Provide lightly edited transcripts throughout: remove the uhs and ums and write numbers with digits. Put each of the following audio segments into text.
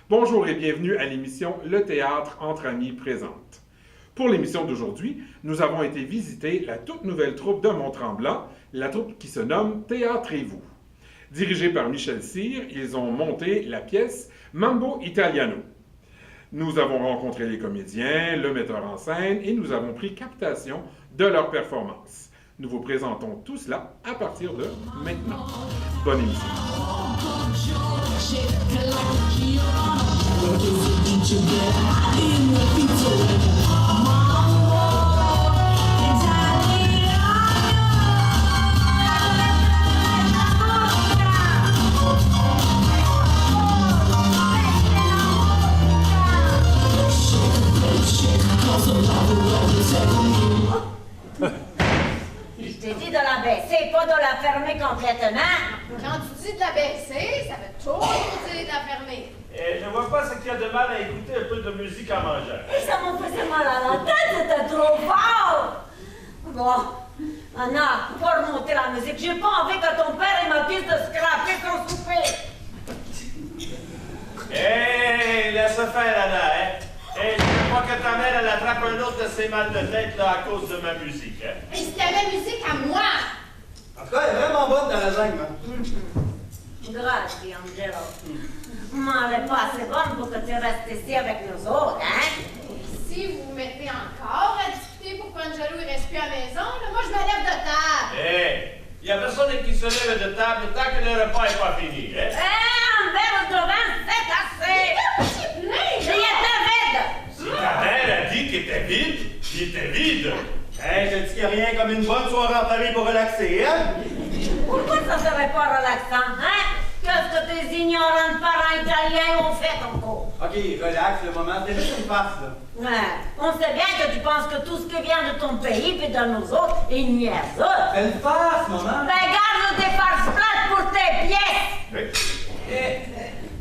Bonjour et bienvenue à l'émission Le Théâtre entre amis présente. Pour l'émission d'aujourd'hui, nous avons été visiter la toute nouvelle troupe de Mont-Tremblant, la troupe qui se nomme Théâtrez-vous. Dirigée par Michel Cyr, ils ont monté la pièce Mambo Italiano. Nous avons rencontré les comédiens, le metteur en scène et nous avons pris captation de leur performance. Nous vous présentons tout cela à partir de maintenant. Bonne émission. Je t'ai dit de la baisser, pas de la fermer complètement. Quand tu dis de la baisser, ça veut toujours dire de la fermer. Je vois pas ce qu'il y a de mal à écouter un peu de musique en mangeant. Et ça m'a fait mal à la tête, c'était trop fort. Bon, Anna, faut remonter la musique. J'ai pas envie que ton père et ma fille se scraper son souper. Hé, laisse faire, Anna, hein? Hé, je veux pas que ta mère, elle attrape un autre de ses mal de tête, là, à cause de ma musique, hein? Et c'était ma musique à moi. En tout cas, elle est vraiment bonne dans la jungle, hein? Grazie, Angelo. Mais elle n'est pas assez bonne pour que tu restes ici avec nous autres, hein? Si vous vous mettez encore à discuter pour qu'Angelo ne reste plus à la maison, là, moi je me lève de table. Hé, y a personne qui se lève de table tant que le repas n'est pas fini, hein? Un verre de vin, c'est assez! C'est plein, Il était vide! Si ta mère a dit qu'il était vide, il était vide. Hey, je dis qu'il n'y a rien comme une bonne soirée en famille pour relaxer, hein? Pourquoi ça serait pas relaxant, hein? Qu'est-ce que tes ignorants parents italiens ont fait encore? Ok, relax, le moment, c'est juste une farce, là. Ouais, on sait bien que tu penses que tout ce qui vient de ton pays puis de nous autres est niaiseux. C'est une farce, maman. Ben garde tes farces plates pour tes pièces!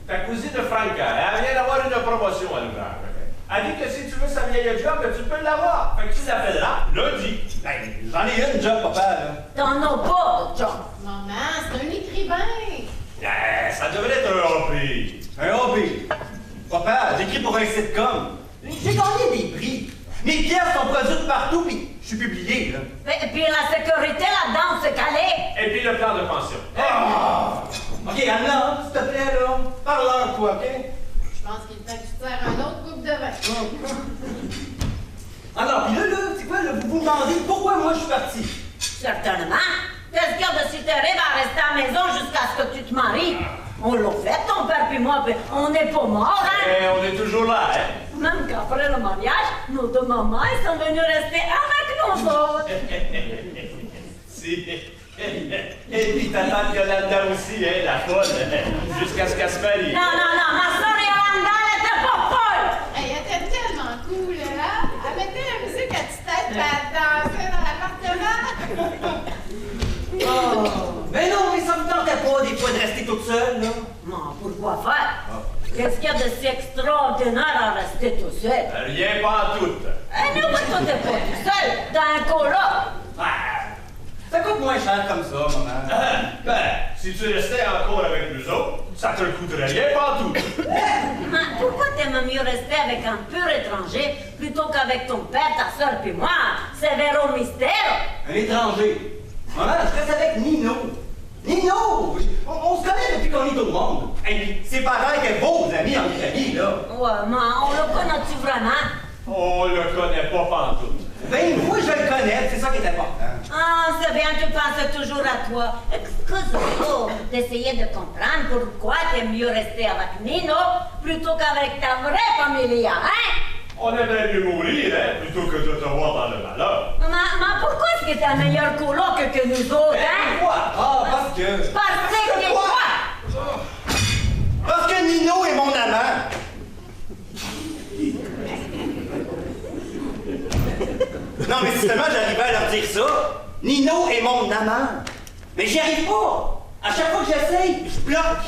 Ta cousine Franca, elle vient d'avoir une promotion à l'ouvrage. Elle dit que si tu veux sa vieille job, tu peux l'avoir. Fait que tu l'appelleras lundi. Ben, j'en ai une job, papa, là. T'en as pas de job. Maman, c'est un écrivain. Ça devrait être un hobby. Un hobby. Papa, j'écris pour un sitcom. J'ai gagné des prix. Mes pièces sont produites partout, puis je suis publié, là. Et puis la sécurité là-dedans, c'est calé. Et puis le plan de pension. Ah! Ok, Anna, s'il te plaît, là. Parle-leur, toi, ok? Je pense qu'il fait que tu sers un autre coupe de vin. Alors, puis là, c'est quoi, là? Vous vous demandez pourquoi moi je suis parti? Certainement. Qu'est-ce qu'il y a de si terrible à rester à la maison jusqu'à ce que tu te maries? On l'a fait, ton père puis moi, puis on n'est pas morts, hein? Et on est toujours là, hein? Même qu'après le mariage, nos deux mamans ils sont venues rester avec nous autres. Si. Et puis ta tante Yolanda aussi, hein, la folle, jusqu'à ce qu'elle se marie. Non, ma soeur Yolanda, elle était pas folle! Elle était tellement cool, là. Elle mettait la musique à tue-tête, puis elle dansait dans l'appartement. Oh! Ben non, mais ça me tentait pas des fois de rester toute seule, là. Non, pourquoi faire? Qu'est-ce qu'il y a de si extraordinaire à rester tout seul? Rien pas en tout. Eh non, mais toi, t'es pas tout seul, dans un coloc. Ça coûte moins cher comme ça, maman. Ben, si tu restais encore avec nous autres, ça te coûterait rien pas en tout. Mais pourquoi t'aimes mieux rester avec un pur étranger plutôt qu'avec ton père, ta soeur puis moi? C'est vero mystère. Un étranger. Maman, je reste avec Nino. Nino! On se connaît depuis qu'on est au monde. Et ses parents étaient beaux amis en Italie, là. Ouais, mais on le connaît-tu vraiment? On le connaît pas pantoute. Ben, moi, je le connais, c'est ça qui est important. Ah, c'est bien, tu penses toujours à toi. Excuse-moi d'essayer de comprendre pourquoi t'aimes mieux rester avec Nino plutôt qu'avec ta vraie famille, hein? On aimerait mieux mourir, hein, plutôt que de te voir dans le malheur. Mais pourquoi est-ce que t'es un meilleur coloc que nous autres, hein? Quoi? Ah, parce que... Parce que quoi? Parce que Nino est mon amant. Non, mais si seulement j'arrivais à leur dire ça, Nino est mon amant. Mais j'y arrive pas. À chaque fois que j'essaye, je bloque.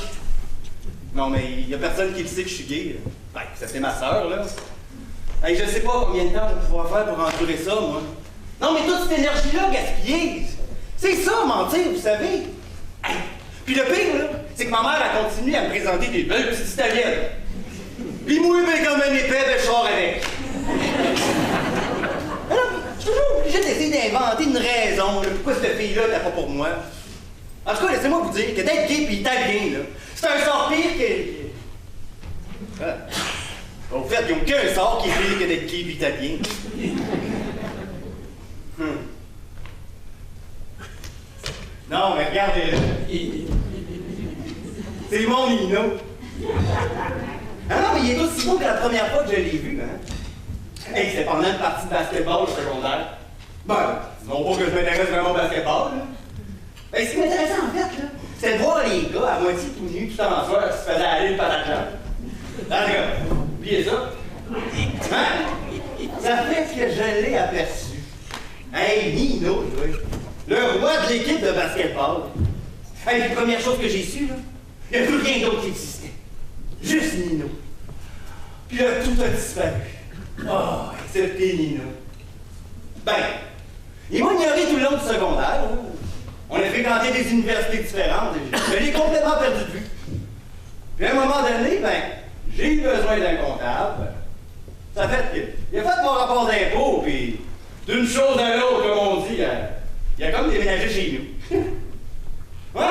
Non, mais il y a personne qui le sait que je suis gay. Ben, ça c'est ma sœur, là. Hey, je sais pas combien de temps je vais pouvoir faire pour endurer ça, moi. Non, mais toute cette énergie-là gaspillée, c'est ça, mentir, vous savez. Hey, puis le pire, là, c'est que ma mère a continué à me présenter des belles petites italiennes. Puis moi, ben, comme un épais, ben, je sors avec. Alors, je suis toujours obligé d'essayer d'inventer une raison, là, pourquoi cette fille-là n'était pas pour moi. En tout cas, laissez-moi vous dire que d'être gay pis italien, là, c'est un sort pire que... Ah. Au fait, il n'y a aucun sort qui est pire que d'être gay pis italien. Non, mais regardez, là. C'est mon Nino. Ah non, mais il est aussi beau que la première fois que je l'ai vu, hein. Hey, c'était pendant une partie de basketball au secondaire. Ben, non pas que je m'intéresse vraiment au basketball, là. Ben, ce qui m'intéressait en fait, là, c'est de voir les gars à moitié tout nus, tout en soi, qui se faisaient aller le patatlan. Là, les gars, oubliez ça. Hein? Ça fait que je l'ai aperçu. Hey, Nino, le roi de l'équipe de basketball. Hey, la première chose que j'ai su, là, il n'y a plus rien d'autre qui existait. Juste Nino. Puis là, tout a disparu. Oh, excepté Nino. Ben, ils m'ont ignoré tout le long du secondaire. Là. On a fréquenté des universités différentes et je l'ai complètement perdu de vue. Puis à un moment donné, ben, j'ai eu besoin d'un comptable. Ça fait qu'il a fait mon rapport d'impôt, puis d'une chose à l'autre, comme on dit, il a comme déménagé chez nous. Ouais!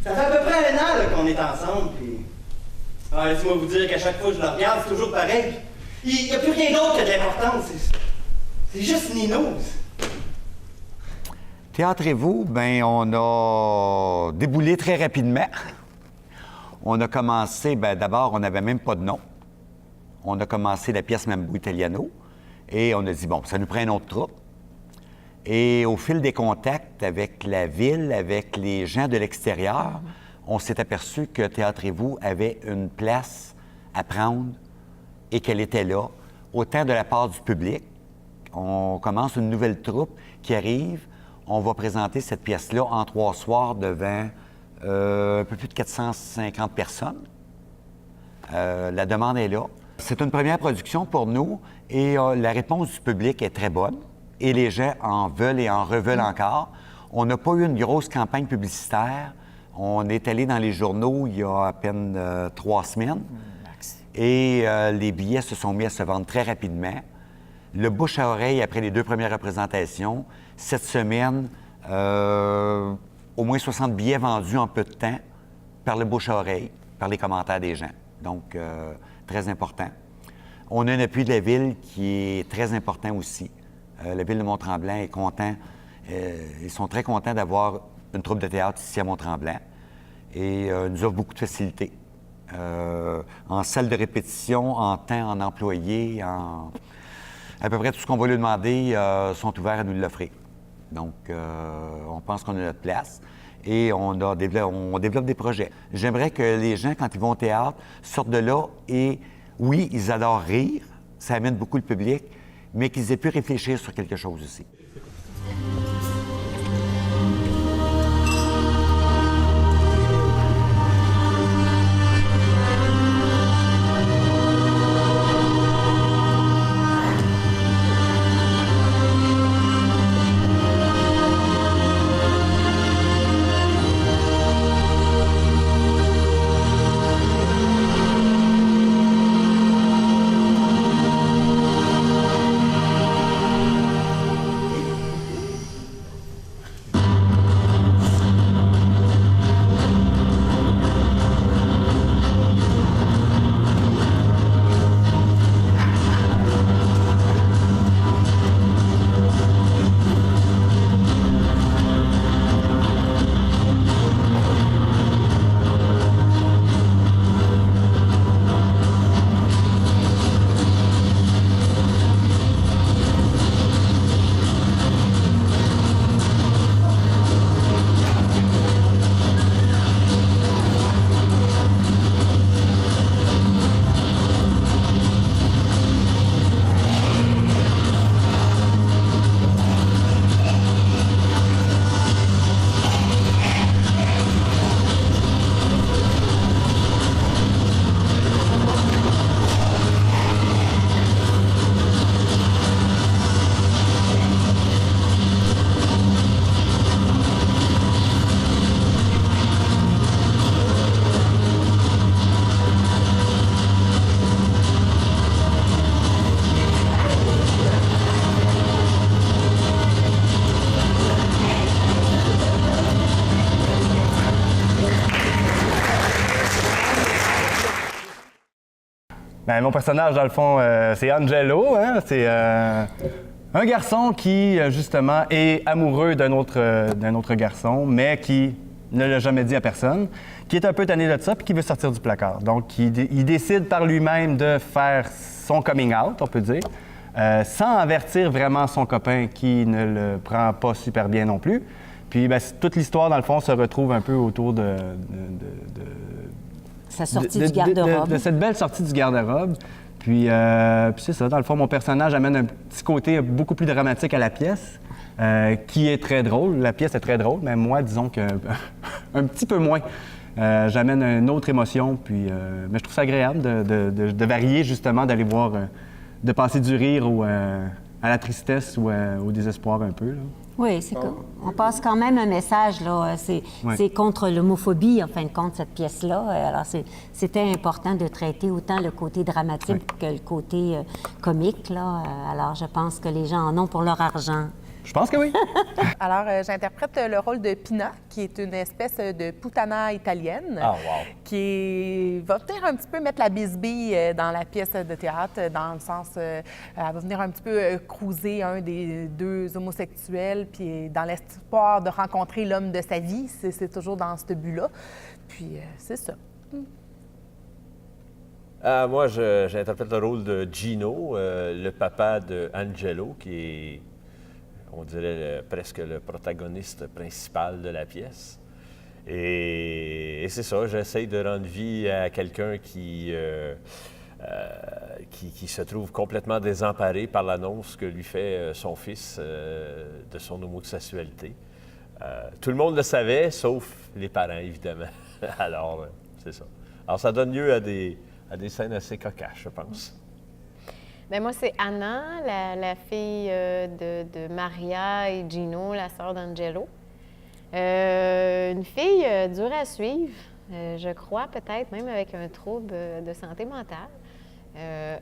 Ça fait à peu près 1 an là, qu'on est ensemble, puis... Ah, laissez-moi vous dire qu'à chaque fois que je le regarde, c'est toujours pareil. Il n'y a plus rien d'autre que de l'importance. C'est juste Nino. Théâtrez-vous, ben on a déboulé très rapidement. On a commencé, ben d'abord, on n'avait même pas de nom. On a commencé la pièce Mambo Italiano et on a dit, bon, ça nous prend un autre troupe. Et au fil des contacts avec la ville, avec les gens de l'extérieur, on s'est aperçu que Théâtrez-vous avait une place à prendre et qu'elle était là, autant de la part du public. On commence une nouvelle troupe qui arrive. On va présenter cette pièce-là en 3 soirs devant un peu plus de 450 personnes. La demande est là. C'est une première production pour nous et la réponse du public est très bonne. Et les gens en veulent et en reveulent encore. On n'a pas eu une grosse campagne publicitaire. On est allé dans les journaux il y a à peine 3 semaines. Et les billets se sont mis à se vendre très rapidement. Le bouche à oreille, après les 2 premières représentations, cette semaine, au moins 60 billets vendus en peu de temps par le bouche à oreille, par les commentaires des gens. Donc, très important. On a un appui de la Ville qui est très important aussi. La Ville de Mont-Tremblant est content. Ils sont très contents d'avoir une troupe de théâtre ici à Mont-Tremblant et nous offre beaucoup de facilités. En salle de répétition, en temps, en employés, à peu près tout ce qu'on va lui demander sont ouverts à nous l'offrir. Donc, on pense qu'on a notre place et on développe des projets. J'aimerais que les gens, quand ils vont au théâtre, sortent de là et, oui, ils adorent rire, ça amène beaucoup le public, mais qu'ils aient pu réfléchir sur quelque chose aussi. Ben, mon personnage, dans le fond, c'est Angelo. Hein? C'est un garçon qui, justement, est amoureux d'un autre garçon, mais qui ne l'a jamais dit à personne, qui est un peu tanné de ça, puis qui veut sortir du placard. Donc, il décide par lui-même de faire son coming out, on peut dire, sans avertir vraiment son copain qui ne le prend pas super bien non plus. Puis, ben, toute l'histoire, dans le fond, se retrouve un peu autour de sa sortie du garde-robe. De cette belle sortie du garde-robe. Puis c'est ça, dans le fond, mon personnage amène un petit côté beaucoup plus dramatique à la pièce, qui est très drôle. La pièce est très drôle, mais moi, disons qu'un petit peu moins. J'amène une autre émotion, puis mais je trouve ça agréable de varier, justement, d'aller voir, de passer du rire à la tristesse ou au désespoir un peu, là. Oui, c'est on passe quand même un message, là. C'est contre l'homophobie, en fin de compte, cette pièce-là. Alors, c'était important de traiter autant le côté dramatique que le côté comique, là. Alors, je pense que les gens en ont pour leur argent. Je pense que oui. Alors, j'interprète le rôle de Pina, qui est une espèce de putana italienne, qui va venir un petit peu mettre la bisbille dans la pièce de théâtre, dans le sens, elle va venir un petit peu cruiser un des deux homosexuels, puis dans l'espoir de rencontrer l'homme de sa vie. C'est toujours dans ce but-là. Puis, c'est ça. Moi, j'interprète le rôle de Gino, le papa de Angelo, qui est, on dirait, presque le protagoniste principal de la pièce. Et c'est ça, j'essaye de rendre vie à quelqu'un qui se trouve complètement désemparé par l'annonce que lui fait son fils de son homosexualité. Tout le monde le savait, sauf les parents, évidemment. Alors, c'est ça. Alors, ça donne lieu à des scènes assez cocasses, je pense. Bien, moi, c'est Anna, la fille de Maria et Gino, la sœur d'Angelo. Une fille dure à suivre, je crois, peut-être même avec un trouble de santé mentale.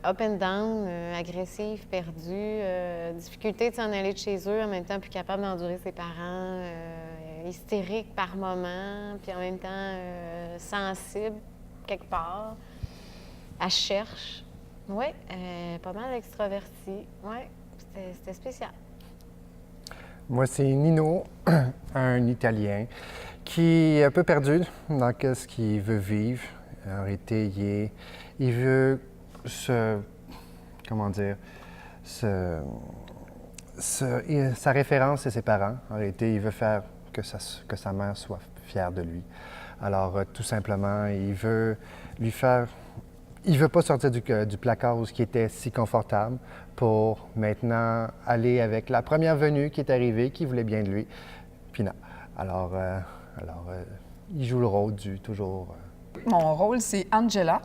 Up and down, agressive, perdue, difficulté de s'en aller de chez eux, en même temps plus capable d'endurer ses parents, hystérique par moments, puis en même temps sensible quelque part. Elle cherche. Oui, pas mal extraverti. Oui, c'était spécial. Moi, c'est Nino, un Italien, qui est un peu perdu dans ce qu'il veut vivre. En réalité, il veut sa référence, c'est ses parents. En réalité, il veut faire que sa mère soit fière de lui. Alors, tout simplement, il veut lui faire... Il ne veut pas sortir du placard où il était si confortable pour maintenant aller avec la première venue qui est arrivée, qui voulait bien de lui, Pina. Alors, il joue le rôle du toujours... Mon rôle, c'est Angela.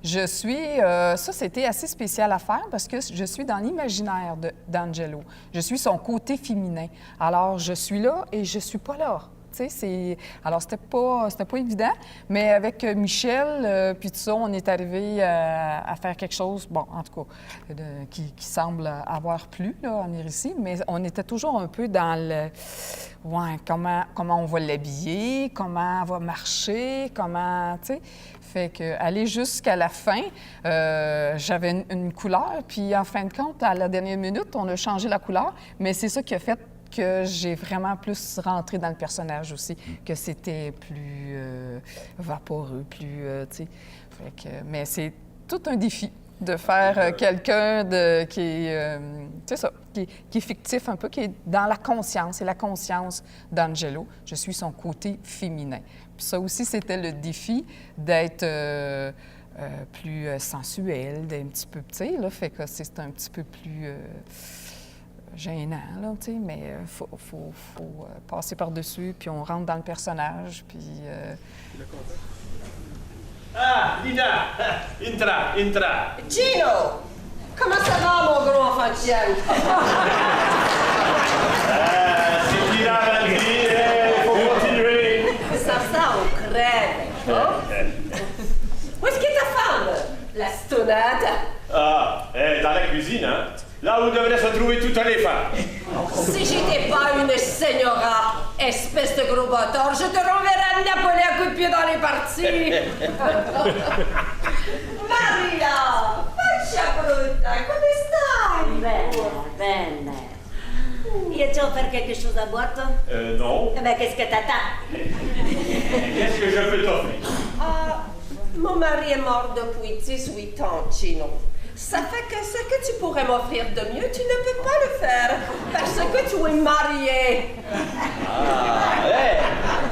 Je suis... ça, c'était assez spécial à faire parce que je suis dans l'imaginaire d'Angelo. Je suis son côté féminin. Alors, je suis là et je suis pas là. Alors, c'était pas évident, mais avec Michel, puis tout ça, on est arrivé à faire quelque chose, bon, en tout cas, qui semble avoir plu, là, en ici, mais on était toujours un peu dans le... Ouais, comment on va l'habiller, comment elle va marcher, comment, tu sais... Fait qu'aller jusqu'à la fin, j'avais une couleur, puis en fin de compte, à la dernière minute, on a changé la couleur, mais c'est ça qui a fait que j'ai vraiment plus rentré dans le personnage aussi, que c'était plus vaporeux, plus, tu sais. Mais c'est tout un défi de faire quelqu'un qui est, c'est ça, qui est fictif un peu, qui est dans la conscience, c'est la conscience d'Angelo. Je suis son côté féminin. Puis ça aussi, c'était le défi d'être plus sensuel, d'un petit peu, tu sais, là, fait que c'est un petit peu plus... gênant, là, tu sais, mais il faut passer par-dessus, puis on rentre dans le personnage, puis... Ah, Lina! Intra! Gino! Comment ça va, mon gros enfantiel? C'est Lina Valdi, il faut continuer! Ça on crève! Oh. Où est-ce qu'est ta femme? La stonade? Ah, dans la cuisine, hein? là où devraient se trouver toutes les femmes. Si j'étais pas une señora, espèce de gros bâtard, je te renverrais à Napoli à coups de pied dans les parties. Maria, faccia brutta, come stai? Bene. Io ti offre quelque chose à boire, toi? Non. Eh ben, qu'est-ce que t'attends? Qu'est-ce que je peux t'offrir? Mon mari est mort depuis 18 ans, Gino. Ça fait que ce que tu pourrais m'offrir de mieux, tu ne peux pas le faire, parce que tu es marié.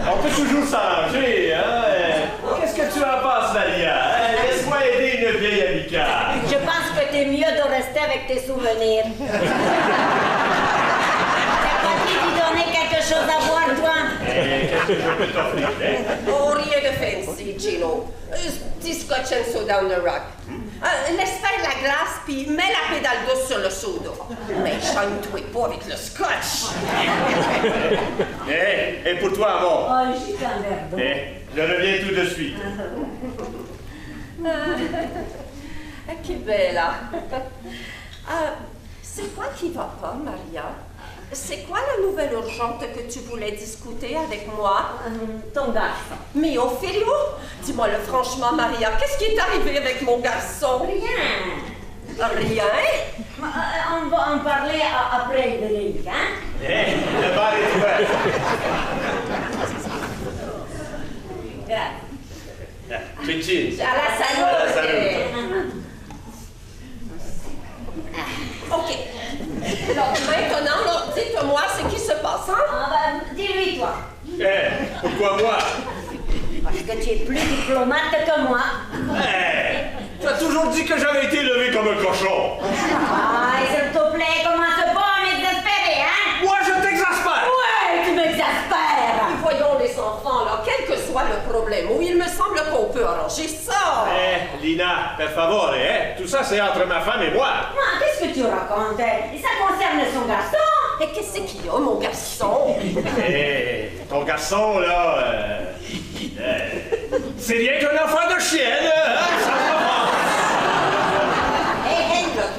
On peut toujours s'arranger, hein? Qu'est-ce que tu en penses, Maria? Laisse-moi aider une vieille amicale. Je pense que t'es mieux de rester avec tes souvenirs. T'as pas dit d'y donner quelque chose à boire, toi? Qu'est-ce que je peux t'offrir, hein? Oh, rien de fancy, Gino. Petit scotch and soda on the rock. Laisse faire la glace, puis mets la pédale douce sur le soda. Mais chante-toi pas avec le scotch. Et pour toi, amor? Oh, juste un verre d'eau. Je reviens tout de suite. Que bella. C'est quoi qui va pas, Maria? C'est quoi la nouvelle urgente que tu voulais discuter avec moi? Ton garçon. Mio figlio? Dis-moi-le franchement, Maria, qu'est-ce qui est arrivé avec mon garçon? Rien. Rien? On va en parler après le drink, hein? Le bar est ouvert. Grazie. Chin-chin. À la salute. salute. OK. Alors, maintenant, là, dites-moi ce qui se passe, hein? Dis-lui, toi. Pourquoi moi? Parce que tu es plus diplomate que moi. Tu as toujours dit que j'avais été élevé comme un cochon. S'il te plaît, commence pas à m'exaspérer, hein? Moi, je t'exaspère! Ouais, tu m'exaspères! Voyons les enfants, là, quel que soit le problème, où il me semble qu'on peut arranger ça. Lina, per favore, tout ça, c'est entre ma femme et moi. Qu'est-ce que tu racontes? Ça concerne son garçon. Et qu'est-ce qu'il y a, mon garçon? Ton garçon, là, c'est rien qu'un enfant de chienne, hein? Ça va pas.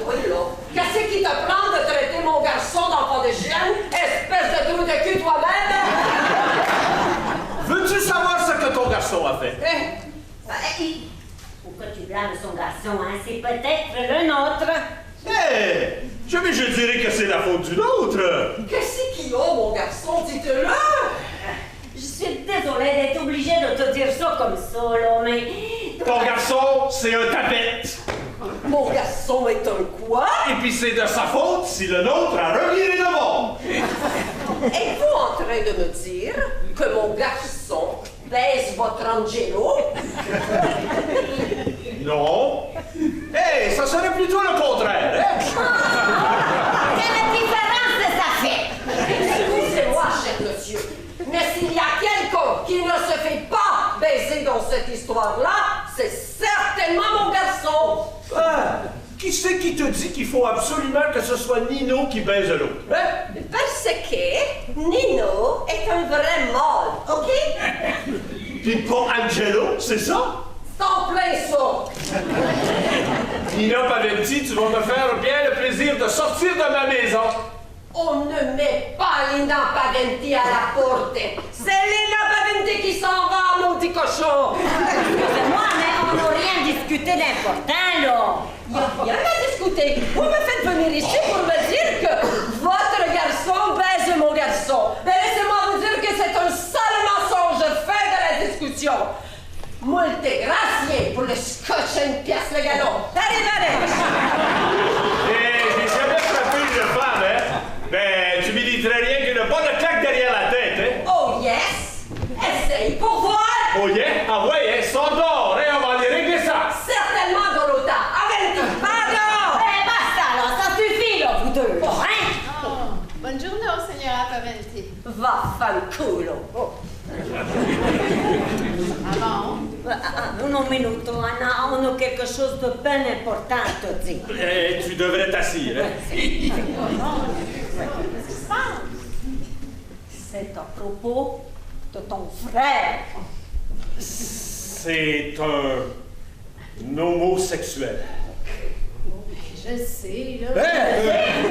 Toi, là, qu'est-ce qui te prend de traiter mon garçon d'enfant de chienne? Espèce de trou de cul toi-même! Veux-tu savoir ce que ton garçon a fait? Pourquoi tu blâmes son garçon, hein? C'est peut-être le nôtre. Jamais je dirais que c'est la faute du nôtre. Qu'est-ce qu'il y a, mon garçon? Dites-le! Je suis désolée d'être obligée de te dire ça comme ça, là, mais... Ton garçon, c'est un tapette. Mon garçon est un quoi? Et puis c'est de sa faute si le nôtre a reviré de bord. Êtes-vous en train de me dire que mon garçon baise votre Angelo? Non. Ça serait plutôt le contraire, hein? Quelle différence ça fait? Excusez-moi, cher monsieur, mais s'il y a quelqu'un qui ne se fait pas baiser dans cette histoire-là, c'est certainement mon garçon. Qui c'est qui te dit qu'il faut absolument que ce soit Nino qui baise l'autre? Parce que Nino est un vrai mâle, OK? Puis pas Angelo, c'est ça? C'est en plein ça. Nino Paventi, tu vas me faire bien le plaisir de sortir de ma maison. On ne met pas Lina Paventi à la porte. C'est Lina Paventi qui s'en va, maudit cochon. Excusez-moi, mais on n'a rien discuté d'important, là. Il n'y a rien à discuter. Vous me faites venir ici pour me dire que votre garçon baise mon garçon. Mais laissez-moi vous dire que c'est un sale mensonge. Fin de la discussion. Molte grazie pour le scotch à une pièce le galon. Arrivederci. J'ai jamais frappé une femme, hein? Tu m'éviterais rien qu'une bonne claque derrière la tête, hein? Oh yes. Essaye pour voir. Oh yeah? Ah ouais, sors dehors, hein? On va aller régler ça. Certainement, Dorota. Aventi. Pardon. Basta, là, ça suffit, là, vous deux, là, hein? Buongiorno, signora Paventi. Vaffanculo. Un minuto, Anna, on a quelque chose de bien important à te dire. Tu devrais t'asseoir, hein? C'est à propos de ton frère. C'est un homosexuel. je sais, là.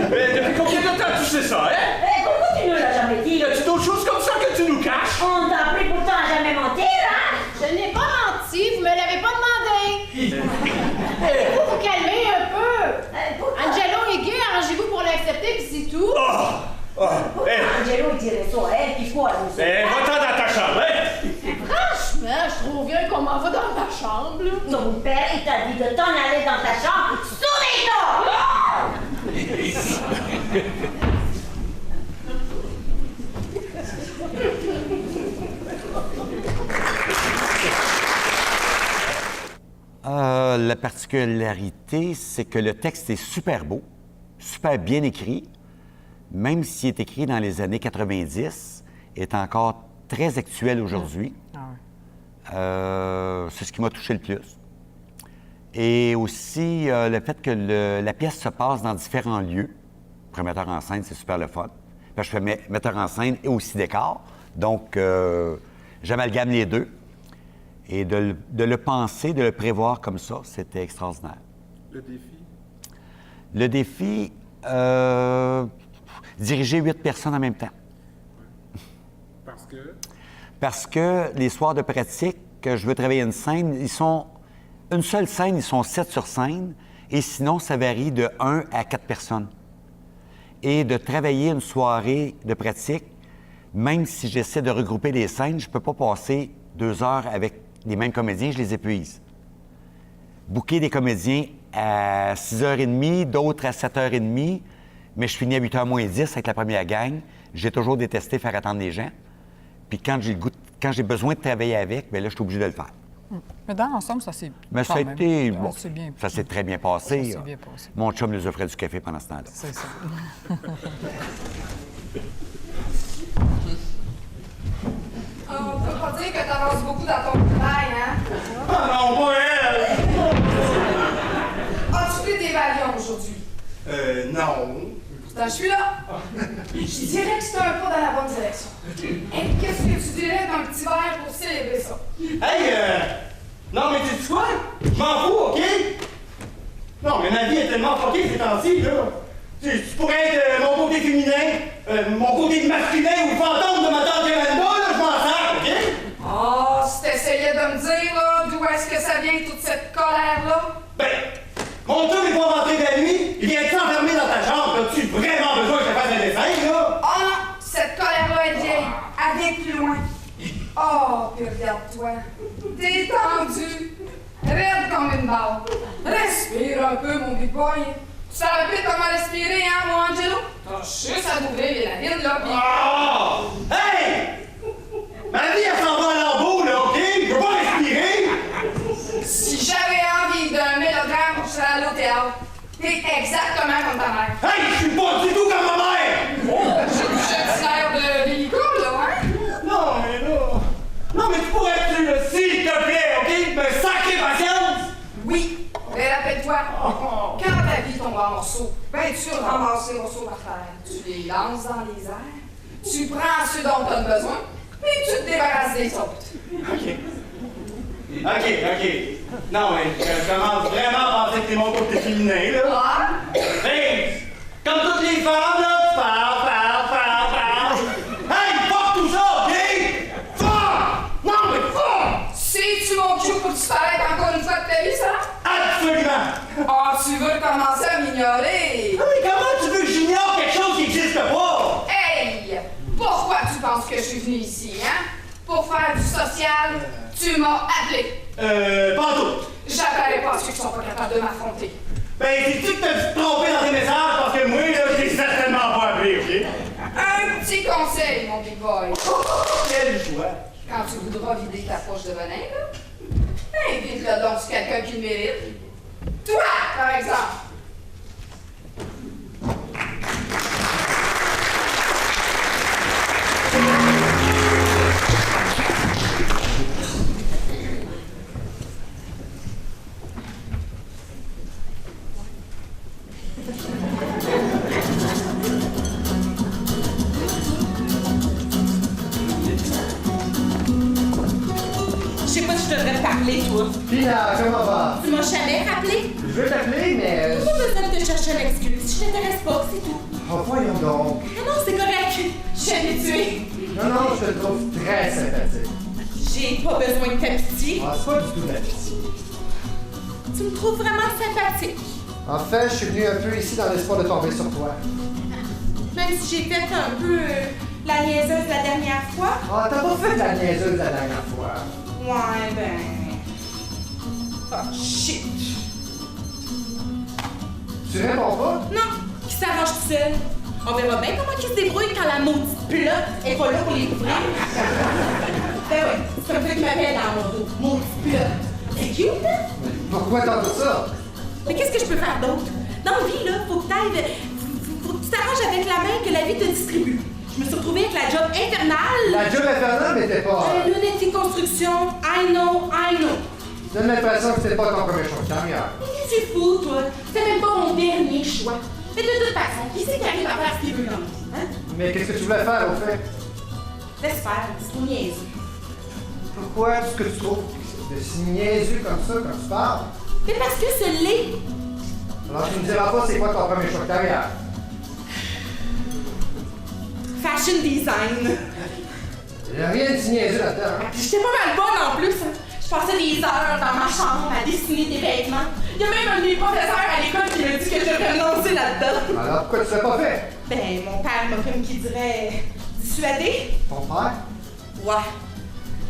Mais depuis combien de temps tu sais ça, hein? Pourquoi tu nous l'as jamais dit? Y a-tu d'autres choses comme ça que tu nous caches? On t'a appris pourtant à jamais mentir, hein? Je n'ai pas menti, vous me l'avez pas demandé. Vous vous calmez un peu. Angelo est gay, arrangez-vous pour l'accepter, puis c'est tout. Angelo, il dirait ça, hein? Puis quoi, nous? Va-t'en dans ta chambre, hein? Franchement, je trouve bien qu'on m'en va dans ma chambre, là. Ton père, il t'a dit de t'en aller dans ta chambre. Souviens-toi! La particularité, c'est que le texte est super beau, super bien écrit, même s'il est écrit dans les années 90, est encore très actuel aujourd'hui. C'est ce qui m'a touché le plus. Et aussi, le fait que la pièce se passe dans différents lieux. Pour un metteur en scène, c'est super le fun. Parce que je fais metteur en scène et aussi décor. Donc, j'amalgame les deux. Et de le penser, de le prévoir comme ça, c'était extraordinaire. Le défi? Le défi, diriger 8 personnes en même temps. Parce que? Parce que les soirs de pratique, que je veux travailler une scène, une seule scène, ils sont 7 sur scène, et sinon, ça varie de 1 à 4 personnes. Et de travailler une soirée de pratique, même si j'essaie de regrouper les scènes, je ne peux pas passer 2 heures avec les mêmes comédiens, je les épuise. Booker des comédiens à 6h30, d'autres à 7h30, mais je finis à 8h moins 10 avec la première gang. J'ai toujours détesté faire attendre les gens. Puis quand j'ai besoin de travailler avec, bien là, je suis obligé de le faire. Mais dans l'ensemble, ça s'est Mais ça a été... Bon, bien, ça s'est très bien passé. Ça s'est bien passé. Mon chum nous offrait du café pendant ce temps-là. C'est ça. On peut pas dire que t'avances beaucoup dans ton travail, hein? Ah non, pas elle! As-tu pris tes valions aujourd'hui? Non. Pourtant, je suis là. Je dirais que c'est un pas dans la bonne direction. Et qu'est-ce que tu dirais d'un petit verre pour célébrer ça? Hey, non, mais tu sais quoi? Je m'en fous, OK? Non, mais ma vie est tellement fuckée ces temps-ci, là. Tu pourrais être mon côté féminin, mon côté masculin ou le fantôme de ma tante Yolanda, là, je m'en sers, OK? Oh, si t'essayais de me dire, là, d'où est-ce que ça vient toute cette colère-là? Ben, mon chum est pas rentré de la nuit, il vient de s'enfermer dans ta chambre, as-tu vraiment besoin que je te fasse un dessin, là? Oh non, cette colère-là est vieille, elle vient plus loin. Oh, puis regarde-toi, t'es tendu, raide comme une balle. Respire un peu, mon big boy. Tu te rappelles comment respirer, hein, mon Angelo? T'as juste à t'ouvrir les narines, là, pis... Oh! Hey! Ma vie, elle s'en va à l'embout, là, OK? Je peux pas respirer! Si j'avais envie d'un mélodrame, je serais allé au théâtre. T'es exactement comme ta mère. Hey, je suis pas du tout comme ma mère! J'ai du l'air de Vélico, là, hein? Non, mais là... Non, mais tu pourrais-tu, là, s'il te plaît, OK? Me sacrer patience? Oui, mais rappelle-toi, quand ta vie tombe en morceaux, ben tu ramasses les morceaux par terre, tu les lances dans les airs, tu prends ceux dont tu as besoin, puis tu te débarrasses des autres. OK. Non, mais je commence vraiment à penser que t'es mon côté féminin, là. Ah? Hey! Comme toutes les femmes, là, tu parles. Hey, fuck tout ça, OK? Fuck! Non, mais fuck! C'est-tu mon cue pour disparaître encore une fois de ta vie, ça? Absolument! Ah, tu veux commencer à m'ignorer? Non, mais comment tu veux que j'ignore quelque chose qui n'existe pas? Hey! Pourquoi tu penses que je suis venue ici, hein? Pour faire du social, tu m'as appelé. Pas tout. J'appellerai pas ceux qui sont pas capables de m'affronter. Ben, c'est-tu que t'as dû te tromper dans tes messages parce que moi, là, je t'ai certainement pas appelé, OK? Un petit conseil, mon big boy. Quelle joie! Quand tu voudras vider ta poche de venin, là, invite-le donc sur quelqu'un qui le mérite. Toi, par exemple. Je sais pas si je devrais te parler, toi. Pina, comment va? Tu m'as jamais rappelé? veux t'appeler, mais... Pas besoin de te chercher une excuse. Je t'intéresse pas, c'est tout. Oh, voyons donc. Non, c'est correct. Je suis habituée. Non, je te trouve très sympathique. J'ai pas besoin de ta pitié. Ah, c'est pas du tout de la pitié. Tu me trouves vraiment sympathique. En fait, je suis venu un peu ici dans l'espoir de tomber sur toi. Même si j'ai fait un peu la niaiseuse la dernière fois. Ah, t'as pas fait de la niaiseuse la dernière fois. Ouais, ben... Oh, shit. Tu réponds pas? Non, qui s'arrange tout seul. On verra bien comment il se débrouille quand la maudite pelote est pas là pour les couvrir. Ben oui, c'est comme ça qu'il m'appelle dans mon dos. Maudite pelote. C'est cute, hein? Pourquoi t'en fais ça? Mais qu'est-ce que je peux faire d'autre? Dans la vie, là, faut que t'ailles... Faut que tu t'arranges avec la main que la vie te distribue. Je me suis retrouvée avec la job infernale. La job infernale, mais t'es pas... L'unité construction, I know. J'ai l'impression que c'est pas ton premier choix de carrière. Mais qu'est-ce que tu fous, toi? C'était même pas mon dernier choix. Mais de toute façon, qui c'est qui arrive à faire ce qu'il veut dans la vie, hein? Mais qu'est-ce que tu voulais faire, au fait? Laisse faire, c'est trop niaiseux. Pourquoi est-ce que tu trouves de si niaiseux comme ça quand tu parles? Mais parce que ce l'est. Alors tu me diras pas c'est quoi ton premier choix de carrière? Fashion design. Il n'y a rien de si niaiseux là-dedans. Puis j'étais pas mal bonne en plus. Je passais des heures dans ma chambre à dessiner des vêtements. Il y a même un de mes professeurs à l'école qui m'a dit que je devrais me lancer là-dedans. Alors pourquoi tu l'as pas fait? Ben, mon père m'a comme qui dirait dissuadé. Ton père? Ouais.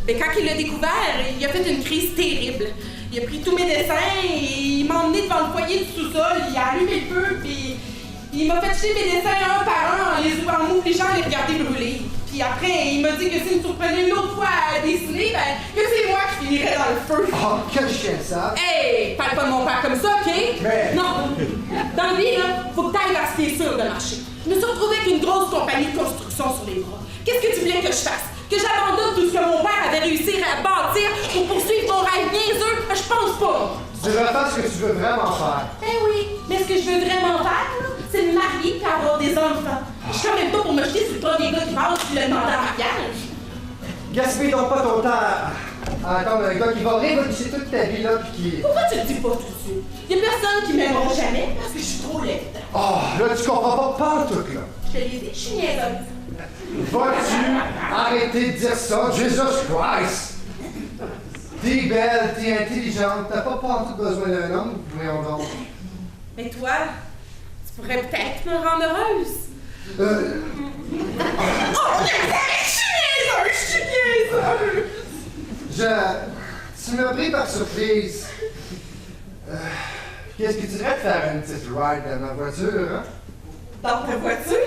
Ben, quand il l'a découvert, il a fait une crise terrible. Il a pris tous mes dessins et il m'a emmené devant le foyer du sous-sol, il a allumé le feu, puis il m'a fait jeter mes dessins un par un en m'obligeant à les regarder brûler. Puis après, il m'a dit que s'il me surprenait une autre fois à dessiner, ben, que c'est moi qui finirais dans le feu. Oh, quel chien ça! Hey! Parle pas de mon père comme ça, OK? Mais... Non! Dans la vie, là, faut que t'ailles vers ce qui est sûr de marcher. Je me suis retrouvée avec une grosse compagnie de construction sur les bras. Qu'est-ce que tu voulais que je fasse? Que j'abandonne tout ce que mon père avait réussi à bâtir pour poursuivre mon rêve niaiseux? Je pense pas! Tu devrais faire ce que tu veux vraiment faire. Ben oui, mais ce que je veux vraiment faire, là, c'est me marier et avoir des enfants. Je suis quand même pas pour me jeter sur le premier gars qui passe puis le demander en mariage. Gaspille donc pas ton temps à attendre un gars qui va révolutionner toute ta vie là pis qui... Pourquoi tu le dis pas tout de suite? Y'a personne qui m'aimera jamais parce que je suis trop laide. Oh, là tu comprends pas tout là. Je te l'ai dit, je suis niaiseuse. Vas-tu arrêter de dire ça? Jesus Christ! T'es belle, t'es intelligente, t'as pas tout besoin d'un homme, voyons donc. Mais toi, tu pourrais peut-être me rendre heureuse. Oh, je suis niaiseuse! Tu m'as pris par surprise. Qu'est-ce que tu dirais de faire une petite ride dans ma voiture, hein? Dans ta voiture?